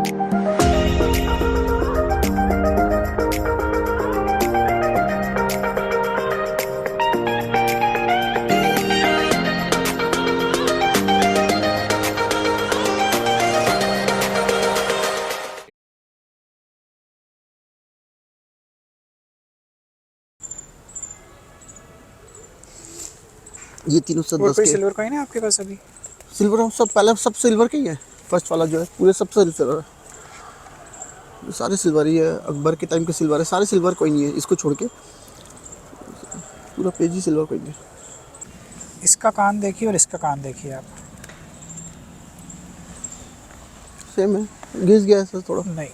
ये तीनों सब और 10 कोई के। सिल्वर कॉइन है आपके पास अभी? सिल्वर सब पहले सब सिल्वर के ही है। फर्स्ट वाला जो है पूरे सब सिल्वर है, ये सारे सिल्वर ही है। अकबर के टाइम के सिल्वर है, सारे सिल्वर कोई नहीं है इसको छोड़ के, पूरा पेज ही सिल्वर कोई नहीं है। इसका कान देखिए और इसका कान देखिए आप। सेम है, घिस गया है सर थोड़ा। नहीं,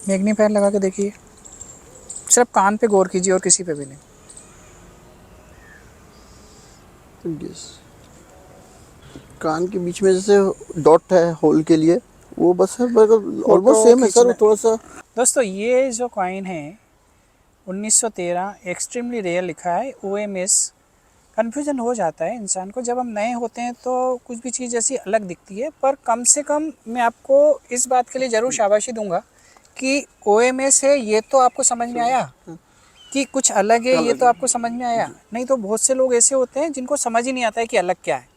मैग्नीफायर लगा के देखिए, सिर्फ कान पे गौर कीजिए और किसी पे भी नहीं। घिस, कान के बीच में जैसे डॉट है होल के लिए, वो बस है, ऑलमोस्ट सेम है सर, वो थोड़ा सा। दोस्तों ये जो कॉइन है 1913 एक्सट्रीमली रेयर लिखा है OMS। कन्फ्यूजन हो जाता है इंसान को, जब हम नए होते हैं तो कुछ भी चीज़ ऐसी अलग दिखती है, पर कम से कम मैं आपको इस बात के लिए ज़रूर शाबाशी दूंगा कि OMS है, ये तो आपको समझ में आया कि कुछ अलग है, ये तो आपको समझ में आया। नहीं तो बहुत से लोग ऐसे होते हैं जिनको समझ ही नहीं आता है कि अलग क्या है।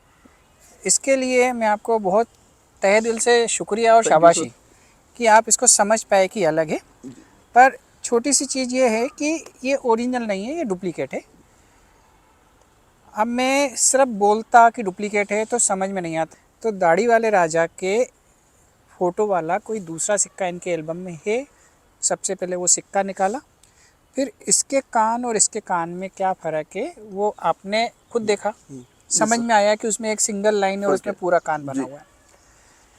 इसके लिए मैं आपको बहुत तहे दिल से शुक्रिया और शाबाशी कि आप इसको समझ पाए कि अलग है। पर छोटी सी चीज़ ये है कि ये ओरिजिनल नहीं है, ये डुप्लीकेट है। अब मैं सिर्फ बोलता कि डुप्लीकेट है तो समझ में नहीं आता। तो दाढ़ी वाले राजा के फ़ोटो वाला कोई दूसरा सिक्का इनके एल्बम में है। सबसे पहले वो सिक्का निकाला, फिर इसके कान और इसके कान में क्या फ़र्क है वो आपने खुद देखा, समझ में आया कि उसमें एक सिंगल लाइन है और उसमें पूरा कान बना हुआ है।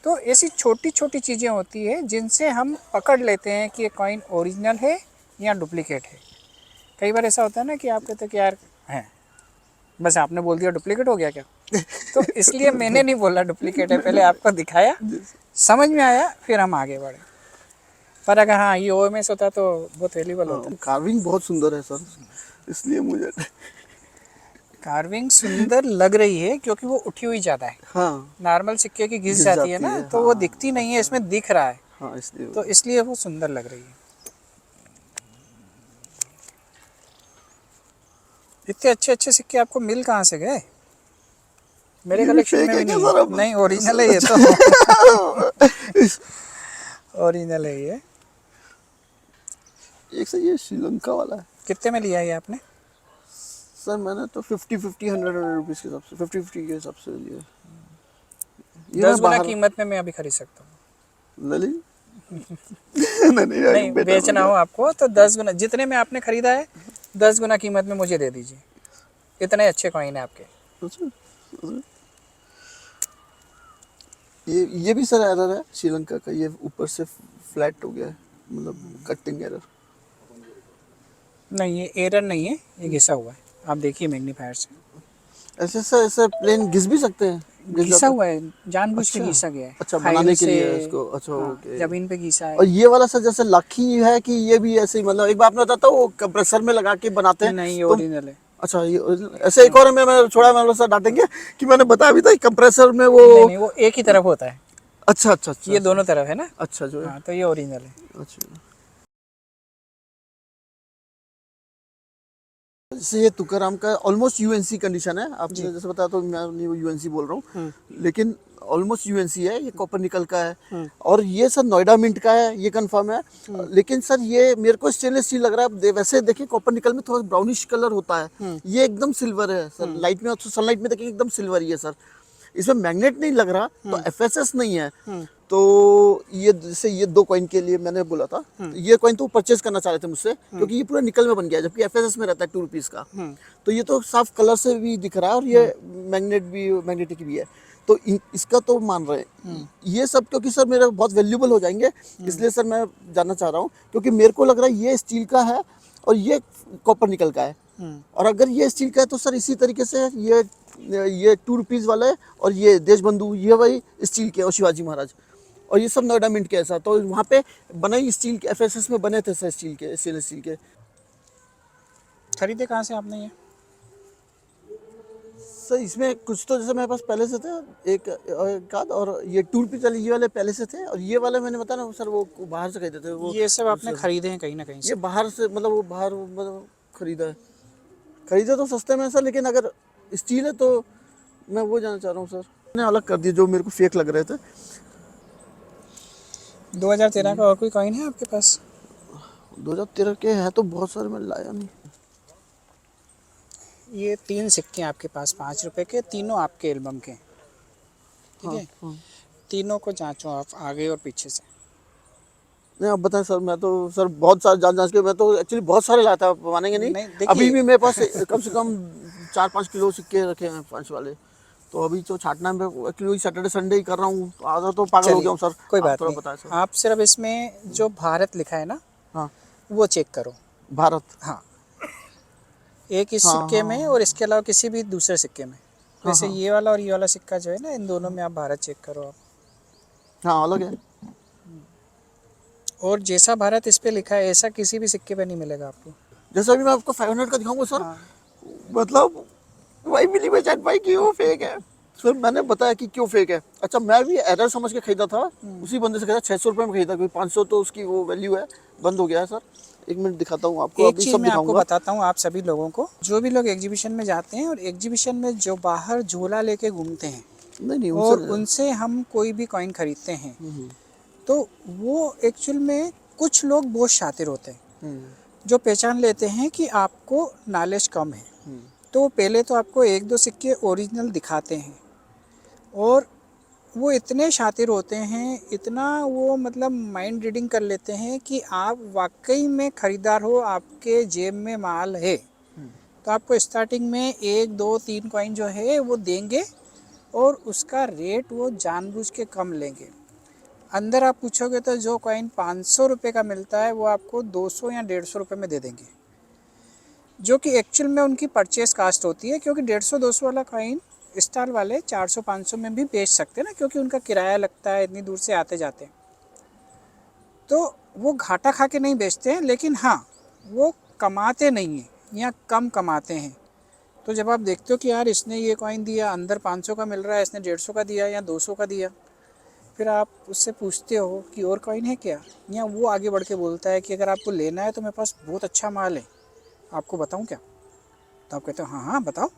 तो ऐसी छोटी छोटी चीज़ें होती है जिनसे हम पकड़ लेते हैं कि ये कॉइन ओरिजिनल है या डुप्लीकेट है। कई बार ऐसा होता है ना कि आप कहते हैं कि यार है, बस आपने बोल दिया डुप्लीकेट हो गया क्या? तो इसलिए मैंने नहीं बोला डुप्लीकेट है, पहले आपको दिखाया, समझ में आया, फिर हम आगे बढ़े। पर अगर हाँ ये OMS होता तो बहुत वैल्यूबल होता। कार्विंग बहुत सुंदर है सर, इसलिए मुझे कार्विंग सुंदर लग रही है क्योंकि वो उठी हुई ज़्यादा है। हाँ नॉर्मल सिक्के की घिस घिस जाती है ना, है, तो वो दिखती नहीं है, इसमें दिख रहा है, हाँ इसलिए तो इसलिए वो सुंदर लग रही है। इतने अच्छे अच्छे सिक्के आपको मिल कहाँ से गए? मेरे ये भी कलेक्शन फेक में है भी क्या नहीं सर है। अब? नहीं, ओरिजिनल है ये तो। ओरिजिनल है ये। एक से ये श्रीलंका वाला है कितने में लिया ये आपने? सर, मैंने तो 50-50 100 रुपीज़ के हिसाब से 50-50 के हिसाब से लिया। ये 10 मैं गुना बाहर कीमत में मैं अभी खरीद सकता हूँ। ले ली। नहीं, नहीं, बेटर हो बेचना गया। हो आपको तो 10 गुना, जितने में आपने खरीदा है 10 गुना कीमत में मुझे दे दीजिए। इतने अच्छे कॉइन है आपके। अच्छा, अच्छा। ये भी सर एरर है श्रीलंका का, ये ऊपर से फ्लैट हो गया है, मतलब कटिंग एरर। नहीं, ये एरर नहीं है, ये घिसा हुआ है। आप देखिए मैग्नीफायर से, ऐसे सर, ऐसे प्लेन घिस भी सकते हैं, घिस घिसा जाता है। हुआ है, जानबूझ के अच्छा, घिसा गया है, अच्छा फाइल बनाने के से। लिए है इसको, अच्छा हाँ, ओके। जमीन पे घिसा और है। ये वाला सर जैसे लाखी है कि ये भी ऐसे ही, मतलब एक बार आपने बताया था वो कंप्रेसर में लगा के बनाते हैं नहीं, ये तो। ओरिजिनल है। अच्छा, ये ऐसे एक और मैं छोड़ा, मैं सर डांटेंगे कि मैंने बताया भी था कंप्रेसर में वो। नहीं नहीं, वो एक ही तरफ होता है, अच्छा अच्छा अच्छा ये अच्छा दोनों तरफ है ना। अच्छा जो है, हाँ, तो ये ओरिजिनल है। अच्छा। जैसे ये तुकाराम का ऑलमोस्ट यूएनसी कंडीशन है, आपने जैसे बताया तो मैं यूएनसी बोल रहा हूँ, लेकिन ऑलमोस्ट यूएनसी है, ये कॉपर निकल का है। और ये सर नोएडा मिंट का है, ये कंफर्म है। लेकिन सर ये मेरे को स्टेनलेस स्टील लग रहा है, वैसे देखिए कॉपर निकल में थोड़ा ब्राउनिश कलर होता है, ये एकदम सिल्वर है सर। लाइट में सनलाइट में देखेंगे एकदम सिल्वर ही है सर, इसमें मैग्नेट नहीं लग रहा, तो एफएसएस नहीं है। तो ये जैसे ये 2 कॉइन के लिए मैंने बोला था, तो ये कॉइन तो परचेज करना चाह रहे थे मुझसे, क्योंकि ये पूरा निकल में बन गया, जबकि एफएसएस में रहता है 2 रुपीज़ का। तो ये तो साफ कलर से भी दिख रहा है, और ये मैग्नेटिक भी है, तो इसका तो मान रहे हैं ये सब, क्योंकि सर मेरे बहुत वैल्यूबल हो जाएंगे, इसलिए सर मैं जानना चाह रहा हूँ, क्योंकि मेरे को लग रहा है ये स्टील का है और ये कॉपर निकल का है। और अगर ये स्टील का है तो सर इसी तरीके से ये 2 रुपीज़ वाला है, और ये देशबंधु ये वही स्टील के, और शिवाजी महाराज, और ये सब नोएडा मिंट के ऐसा, तो वहाँ पे बने ही स्टील के, एफएसएस में बने थे सर, स्टील के, स्टेनलेस स्टील के। खरीदे कहाँ से आपने ये? सर इसमें कुछ तो जैसे मेरे पास पहले से थे, एक आध, और ये टूर पे चले ये वाले पहले से थे, और ये वाले मैंने बताया ना सर वो बाहर से खरीदे थे वो। ये सब आपने खरीदे हैं कहीं ना कहीं ये से? बाहर से, मतलब वो बाहर मतलब खरीदा है। खरीदे तो सस्ते में सर, लेकिन अगर स्टील है तो मैं वो जानना चाह रहा हूँ सर। मैंने अलग कर दिए जो मेरे को फेक लग रहे थे। 2013 का और कोई कॉइन है आपके पास? 2013 के हैं तो बहुत सारे, मैं लाया नहीं। ये 3 सिक्के आपके पास 5 रुपए के, तीनों आपके एल्बम के, ठीक है? हाँ। तीनों को जांचो आप आगे और पीछे से। नहीं आप बताएं सर, मैं तो सर बहुत सारे जांच के, मैं तो एक्चुअली बहुत सारे लाया था, आप मानेंगे नहीं। नहीं, देखिए- अभी भी मेरे पास कम से कम 4-5 किलो सिक्के रखे हैं 5 वाले। तो अभी तो छाटना में एक्चुअली सैटरडे संडे ही कर रहा हूँ, तो आधा तो पागल हो गया हूँ सर। कोई आप बात थोड़ा नहीं, बताएं सर। आप सिर्फ इसमें जो भारत लिखा है ना, हाँ वो चेक करो। भारत। हाँ, एक इस हाँ, सिक्के हाँ, में और इसके अलावा किसी भी दूसरे सिक्के में। वैसे हाँ। ये वाला और ये वाला सिक्का जो है ना, इन दोनों में आप भारत चेक करो आप। हाँ अलग है। और जैसा भारत इस पे लिखा है ऐसा किसी भी सिक्के पे नहीं मिलेगा आपको। जैसे अभी मैं आपको 500 का दिखाऊंगा सर, हाँ। मतलब वही मिली बेचैन भाई कि वो फेक है। फिर मैंने बताया कि क्यों फेक है। अच्छा मैं भी एरर समझ के खरीदा था, उसी बंदे से खरीदा, 600 रुपये में खरीदा, क्योंकि 500 तो उसकी वो वैल्यू है, बंद हो गया है सर। एक मिनट दिखाता हूँ आपको, एक अभी चीज़ सब मैं आपको दिखाऊंगा। बताता हूँ आप सभी लोगों को, जो भी लोग एग्जीबिशन में जाते हैं और एग्जीबिशन में जो बाहर झोला लेके घूमते हैं नहीं और उनसे हम कोई भी कॉइन खरीदते हैं, तो वो एक्चुअल में कुछ लोग बहुत शातिर होते हैं जो पहचान लेते हैं कि आपको नॉलेज कम है, तो पहले तो आपको 1-2 सिक्के ओरिजिनल दिखाते हैं, और वो इतने शातिर होते हैं, इतना वो मतलब माइंड रीडिंग कर लेते हैं कि आप वाकई में ख़रीदार हो, आपके जेब में माल है, तो आपको स्टार्टिंग में 1-2-3 कॉइन जो है वो देंगे और उसका रेट वो जानबूझ के कम लेंगे। अंदर आप पूछोगे तो जो कॉइन 500 रुपये का मिलता है वो आपको 200 या 150 रुपये में दे देंगे, जो कि एक्चुअल में उनकी परचेस कास्ट होती है, क्योंकि 150-200 वाला कॉइन स्टार वाले 400-500 में भी बेच सकते हैं ना, क्योंकि उनका किराया लगता है, इतनी दूर से आते जाते हैं, तो वो घाटा खा के नहीं बेचते हैं, लेकिन हाँ वो कमाते नहीं हैं या कम कमाते हैं। तो जब आप देखते हो कि यार इसने ये कॉइन दिया, अंदर 500 का मिल रहा है, इसने 150 का दिया या 200 का दिया, फिर आप उससे पूछते हो कि और कॉइन है क्या, या वो आगे बढ़ के बोलता है कि अगर आपको लेना है तो मेरे पास बहुत अच्छा माल है, आपको बताऊं क्या? तो आप कहते हो हाँ हाँ बताओ,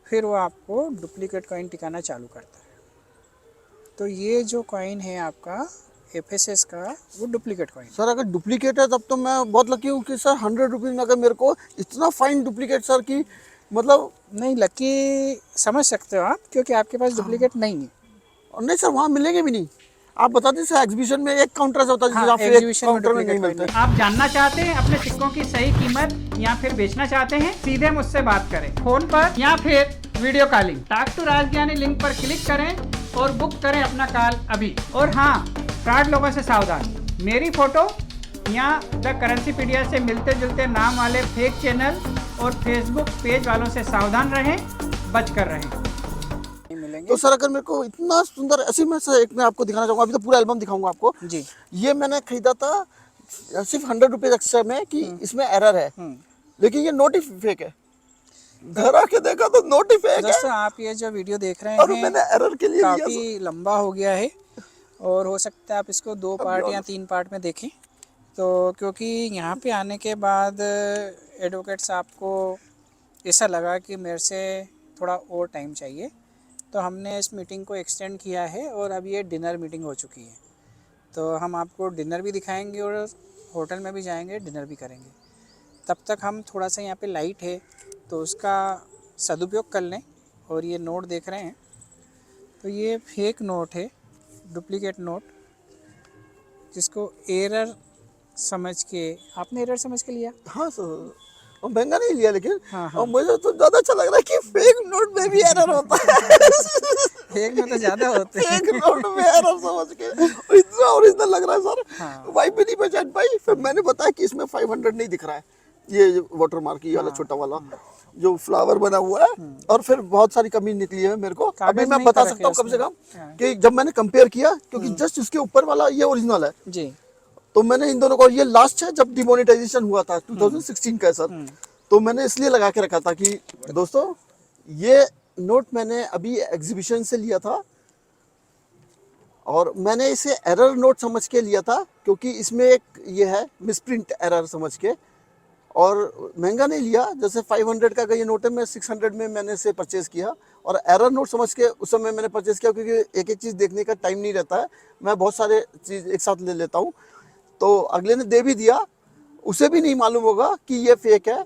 फिर वो आपको डुप्लीकेट कॉइन टिकाना चालू करता है। तो ये जो कॉइन है आपका एफएसएस का, वो डुप्लीकेट कॉइन। सर अगर डुप्लीकेट है तब तो मैं बहुत लकी हूँ कि सर 100 रुपीज़ में अगर मेरे को इतना फाइन डुप्लीकेट सर की, मतलब नहीं, लकी समझ सकते हो आप, क्योंकि आपके पास डुप्लीकेट नहीं है। और नहीं सर वहाँ मिलेंगे भी नहीं। आप बता दें सर, एग्जीबिशन में एक काउंटर ऐसा होता है हाँ, जहाँ फिर एक एग्जीबिशन में काउंटर में नहीं डुप्लीकेट मिलते। कॉइन आप जानना चाहते हैं अपने सिक्कों की सही कीमत या फिर बेचना चाहते हैं, सीधे मुझसे बात करें फोन पर या फिर video calling. Talk to Rajgyani link पर क्लिक करें और बुक करें अपना कॉल अभी। और हाँ, फ्रॉड लोगों से सावधान, मेरी फोटो या द करेंसी पीडिया से मिलते जुलते नाम वाले फेक चैनल और फेसबुक पेज वालों से सावधान रहें, बच कर रहें। मिलेंगे। तो सर अगर मेरे को इतना सुंदर, ऐसे में सर एक मैं आपको दिखाना चाहूँगा, अभी तो पूरा एल्बम दिखाऊंगा आपको जी। ये मैंने खरीदा था सिर्फ 100 रुपीज़ एक्स्ट्रा में कि इसमें एरर है, लेकिन ये नोट ही फेक है। घर आके देखा तो नोट ही फेक है। दोस्तों आप ये जो वीडियो देख रहे और हैं मैंने एरर के लिए लिया काफ़ी लंबा हो गया है, और हो सकता है आप इसको 2 पार्ट या 3 पार्ट में देखें। तो क्योंकि यहाँ पे आने के बाद एडवोकेट साहब को ऐसा लगा कि मेरे से थोड़ा और टाइम चाहिए, तो हमने इस मीटिंग को एक्सटेंड किया है और अब ये डिनर मीटिंग हो चुकी है। तो हम आपको डिनर भी दिखाएंगे और होटल में भी जाएंगे, डिनर भी करेंगे। तब तक हम थोड़ा सा यहाँ पे लाइट है तो उसका सदुपयोग कर लें। और ये नोट देख रहे हैं, तो ये फेक नोट है, डुप्लीकेट नोट, जिसको एरर समझ के, आपने एरर समझ के लिया। हाँ सर, और महंगा नहीं लिया लेकिन। हाँ, हाँ। और मुझे तो ज़्यादा अच्छा लग रहा है कि फेक नोट में भी एरर होता है। फेक में तो ज़्यादा होते हैं। फेक नोट में एरर समझ के, और इतना ओरिजिनल लग रहा है सर। हाँ। भाई भी नहीं पहचान पाई। फिर मैंने बताया कि इसमें 500 नहीं दिख रहा है, ये वाटर मार्क ये वाला छोटा वाला जो फ्लावर बना हुआ है। और फिर बहुत सारी कमी निकली है मेरे को। अभी कागज मैं नहीं बता फर्क सकता हूँ है कम से कम उसमें। कि जब मैंने कंपेयर किया, क्योंकि जस्ट इसके ऊपर वाला ये ओरिजिनल है, जी। तो मैंने इन दोनों को, ये लास्ट है जब डिमोनेटाइजेशन हुआ था 2016 का सर, तो मैंने इसलिए लगा के रखा था कि दोस्तों ये नोट मैंने अभी एग्जीबिशन से लिया था और मैंने इसे एरर नोट समझ के लिया था क्योंकि इसमें एक ये है मिसप्रिंट एरर समझ के, और महंगा नहीं लिया। जैसे 500 का ये नोट है, मैं 600 में मैंने इसे परचेज़ किया और एरर नोट समझ के उस समय मैंने परचेज़ किया क्योंकि एक एक चीज़ देखने का टाइम नहीं रहता है, मैं बहुत सारे चीज़ एक साथ ले लेता हूँ। तो अगले ने दे भी दिया, उसे भी नहीं मालूम होगा कि ये फेक है,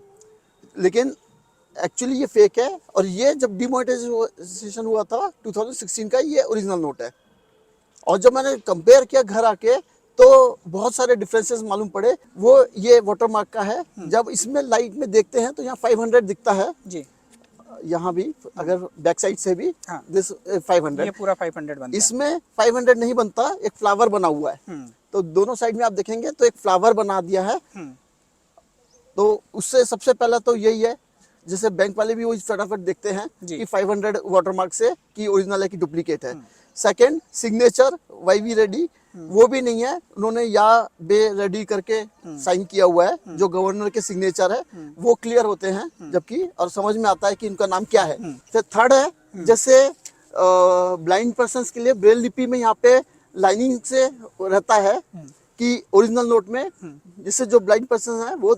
लेकिन एक्चुअली ये फेक है। और ये जब डिमोनेटाइजेशन हुआ था 2016 का, ये ओरिजिनल नोट है। और जब मैंने कंपेयर किया घर आके तो बहुत सारे डिफरेंसेस मालूम पड़े। वो ये वाटरमार्क का है, जब इसमें लाइट में देखते हैं तो यहाँ 500 दिखता है जी। यहाँ भी, अगर बैक साइड से भी हाँ। दिस 500, ये पूरा 500 बनता है। इसमें 500 नहीं बनता, एक फ्लावर बना हुआ है। तो दोनों साइड में आप देखेंगे तो एक फ्लावर बना दिया है। तो उससे सबसे पहला तो यही है, जैसे बैंक वाले भी वो फटाफट देखते हैं कि 500 वाटरमार्क से कि ओरिजिनल है कि डुप्लीकेट है। Second, signature why we ready, वो भी नहीं है, उन्होंने या बे रेडी करके साइन किया हुआ है, जो गवर्नर के सिग्नेचर है वो क्लियर होते हैं जबकि, और समझ में आता है कि इनका नाम क्या है। फिर थर्ड है, जैसे ब्लाइंड पर्सन्स के लिए ब्रेल लिपि में यहाँ पे लाइनिंग से रहता है कि ओरिजिनल नोट में, जिससे जो ब्लाइंड पर्सन है वो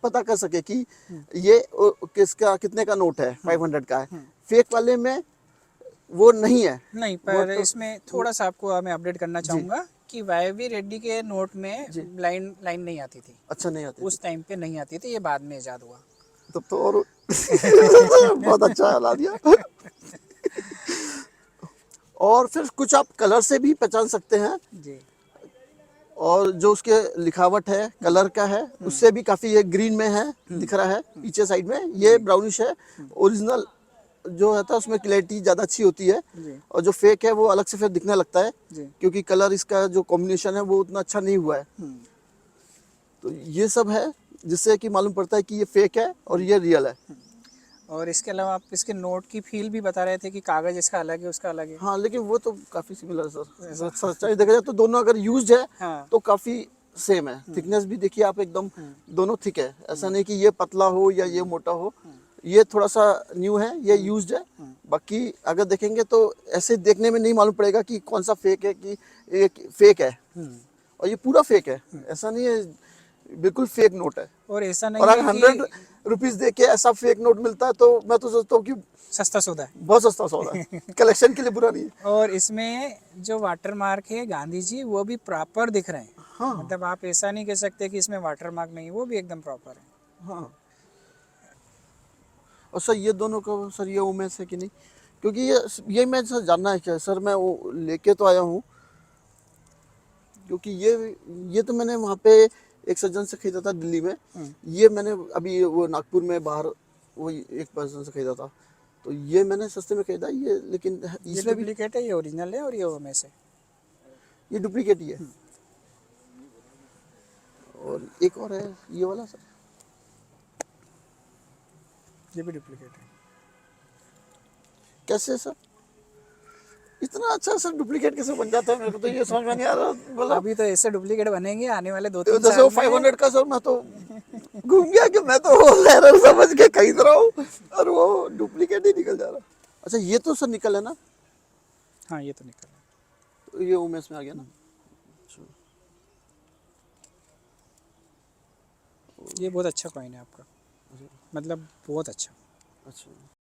पता कर सके कि ये किसका कितने का नोट है, 500 का है। फेक वाले में वो नहीं है। नहीं, पर इसमें थोड़ा सा आपको मैं अपडेट करना चाहूँगा कि वाई रेड्डी के नोट में लाइन नहीं आती थी। अच्छा, नहीं आती उस टाइम पे नहीं आती थी, ये बाद में इजाद हुआ। तब तो और बहुत अच्छा हिला दिया। और फिर कुछ आप कलर से भी पहचान सकते हैं जी। और जो उसके लिखावट है कलर का है उससे भी काफी, ये ग्रीन में है दिख रहा है पीछे साइड में, ये ब्राउनिश है। ओरिजिनल जो रहता है उसमें क्लैरिटी ज़्यादा अच्छी होती है और जो फेक है वो अलग से फिर दिखने लगता है क्योंकि कलर इसका जो कॉम्बिनेशन है वो उतना अच्छा नहीं हुआ है। तो ये सब है जिससे कि मालूम पड़ता है कि ये फेक है और ये रियल है। और इसके अलावा आप इसके नोट की फील भी बता रहे थे कि कागज इसका अलग है, उसका अलग है। हाँ, लेकिन वो तो काफी सिमिलर है सर। सच्चाई देखा जाए तो दोनों अगर यूज्ड है तो काफी सेम है। थिकनेस भी देखिए आप, एकदम दोनों थिक है, ऐसा नहीं कि ये पतला हो या ये मोटा हो। ये थोड़ा सा न्यू है, ये यूज्ड है। बाकी अगर देखेंगे तो ऐसे देखने में नहीं मालूम पड़ेगा कि कौन सा फेक है कि ये फेक है, और ये पूरा फेक है, ऐसा नहीं है, बिल्कुल फेक नोट है। और ऐसा नहीं और अगर है 100 रुपीज दे के ऐसा फेक नोट मिलता है तो मैं तो सोचता हूँ कि सस्ता सौदा है, बहुत सस्ता सौदा है, कलेक्शन के लिए बुरा नहीं है। और इसमें जो वाटर मार्क है गांधी जी, वो भी प्रॉपर दिख रहे हैं। हाँ। मतलब आप ऐसा नहीं कह सकते कि इसमें वाटर मार्क नहीं, वो भी एकदम प्रॉपर है। हाँ। और सर ये दोनों का सर ये उमेश है कि नहीं, क्योंकि ये मैं सर जानना है क्या सर, मैं वो लेके तो आया हूँ क्योंकि ये तो मैंने वहाँ पे एक सज्जन से खरीदा था दिल्ली में। ये मैंने अभी वो नागपुर में बाहर वो एक पर्सन से खरीदा था, तो ये मैंने सस्ते में खरीदा ये, लेकिन ये इसमें भी डुप्लीकेट है, ये ओरिजिनल है, और ये उमेश है। ये डुप्लीकेट ही है। और एक और है ये वाला सर, ये भी डुप्लीकेट है। कैसे सर इतना अच्छा सर डुप्लीकेट कैसे बन जाता है, मेरे को तो ये समझ में नहीं आ रहा। बोला अभी तो ऐसे डुप्लीकेट बनेंगे आने वाले 2-3 जैसे साल वो में। 500 का सर, मैं तो घूम गया कि मैं तो वो एरर समझ के खरीद रहा हूँ और वो डुप्लीकेट ही निकल जा रहा। अच्छा, ये तो सर निकल है ना? हाँ, ये तो निकल है। तो ये उमेश में आ गया ना। ये बहुत अच्छा कॉइन है आपका, मतलब बहुत अच्छा। अच्छा।